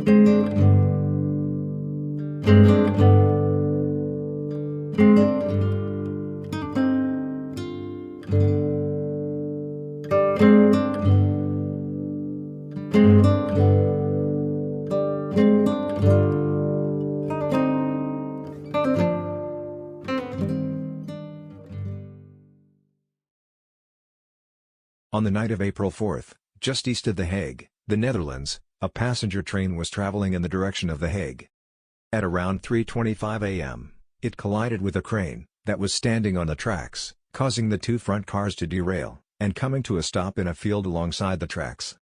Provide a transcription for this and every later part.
On the night of April 4, just east of The Hague, the Netherlands, a passenger train was traveling in the direction of The Hague. At around 3:25 a.m., it collided with a crane that was standing on the tracks, causing the two front cars to derail, and coming to a stop in a field alongside the tracks.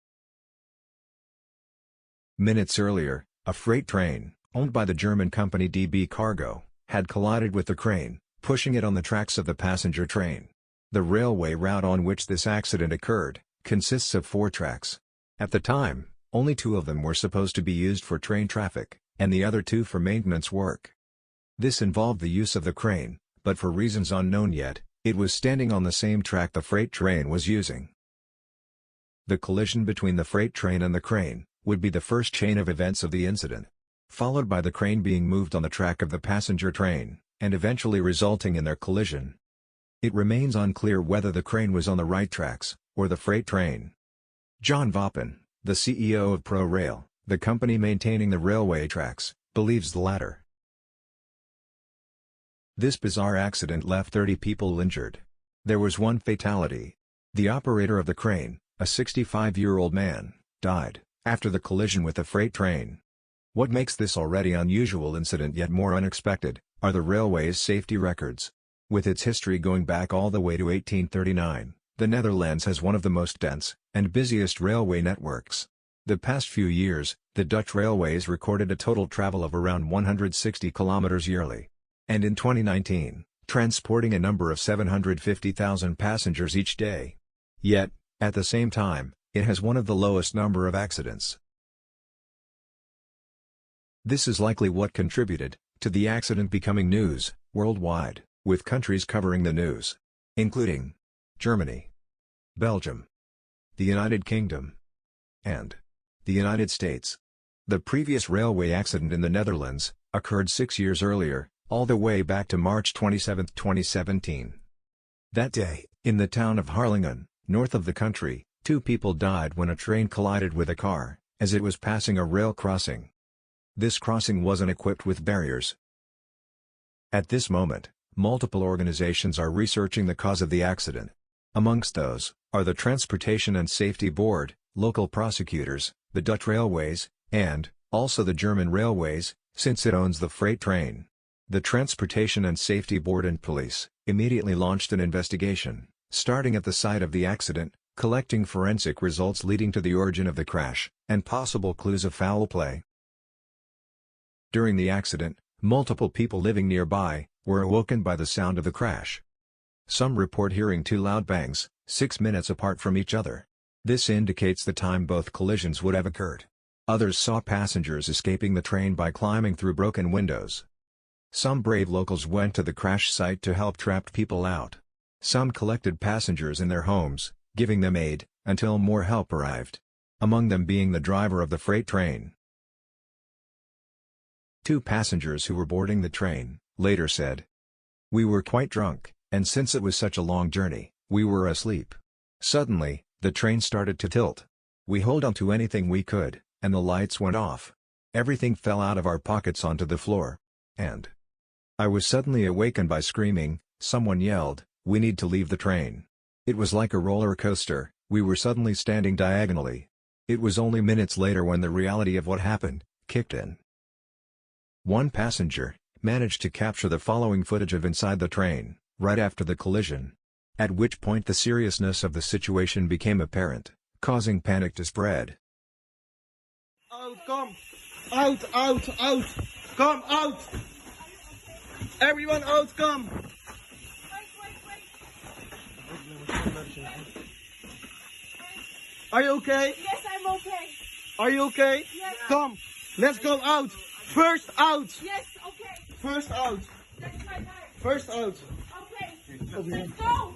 Minutes earlier, a freight train, owned by the German company DB Cargo, had collided with the crane, pushing it on the tracks of the passenger train. The railway route on which this accident occurred consists of 4 tracks. At the time, only 2 of them were supposed to be used for train traffic, and the other 2 for maintenance work. This involved the use of the crane, but for reasons unknown yet, it was standing on the same track the freight train was using. The collision between the freight train and the crane would be the first chain of events of the incident, followed by the crane being moved on the track of the passenger train, and eventually resulting in their collision. It remains unclear whether the crane was on the right tracks, or the freight train. John Vappen, the CEO of ProRail, the company maintaining the railway tracks, believes the latter. This bizarre accident left 30 people injured. There was 1 fatality. The operator of the crane, a 65-year-old man, died after the collision with the freight train. What makes this already unusual incident yet more unexpected are the railway's safety records. With its history going back all the way to 1839, the Netherlands has one of the most dense and busiest railway networks. The past few years, the Dutch railways recorded a total travel of around 160 kilometers yearly. And in 2019, transporting a number of 750,000 passengers each day. Yet, at the same time, it has one of the lowest number of accidents. This is likely what contributed to the accident becoming news worldwide, with countries covering the news, including Germany, Belgium, the United Kingdom, and the United States. The previous railway accident in the Netherlands occurred 6 years earlier, all the way back to March 27, 2017. That day, in the town of Harlingen, north of the country, 2 people died when a train collided with a car, as it was passing a rail crossing. This crossing wasn't equipped with barriers. At this moment, multiple organizations are researching the cause of the accident. Amongst those are the Transportation and Safety Board, local prosecutors, the Dutch Railways, and also the German Railways, since it owns the freight train. The Transportation and Safety Board and police immediately launched an investigation, starting at the site of the accident, collecting forensic results leading to the origin of the crash, and possible clues of foul play. During the accident, multiple people living nearby were awoken by the sound of the crash. Some report hearing 2 loud bangs, 6 minutes apart from each other. This indicates the time both collisions would have occurred. Others saw passengers escaping the train by climbing through broken windows. Some brave locals went to the crash site to help trapped people out. Some collected passengers in their homes, giving them aid, until more help arrived. Among them being the driver of the freight train. 2 passengers who were boarding the train later said, "We were quite drunk, and since it was such a long journey, we were asleep. Suddenly, the train started to tilt. We held on to anything we could, and the lights went off. Everything fell out of our pockets onto the floor. And I was suddenly awakened by screaming. Someone yelled, 'We need to leave the train.' It was like a roller coaster, we were suddenly standing diagonally. It was only minutes later when the reality of what happened kicked in." One passenger managed to capture the following footage of inside the train, right after the collision. At which point the seriousness of the situation became apparent, causing panic to spread. Out, come! Out, out, out! Come out! Everyone out, come! Are you okay? Yes, I'm okay. Are you okay? Yes. Come, let's go out! First out! Yes, okay. First out! That's my life. First out! Okay. Over here. Let's go.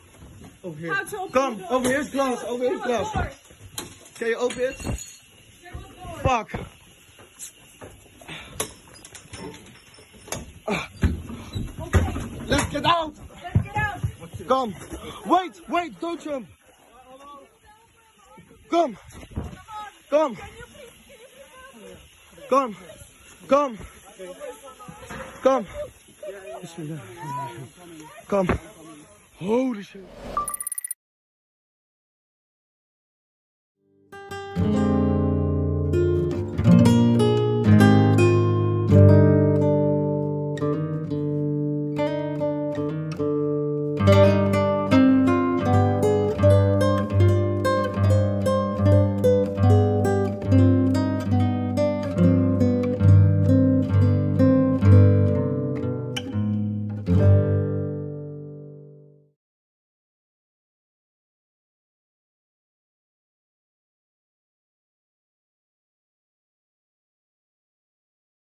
Over here. How to open Come, the door? over here's glass, over here's There was glass. doors. Can you open it? There was doors. Fuck! Get out! Let's get out. Come. Wait, don't jump. Come. Come. Come. Come. Come. Come. Holy shit.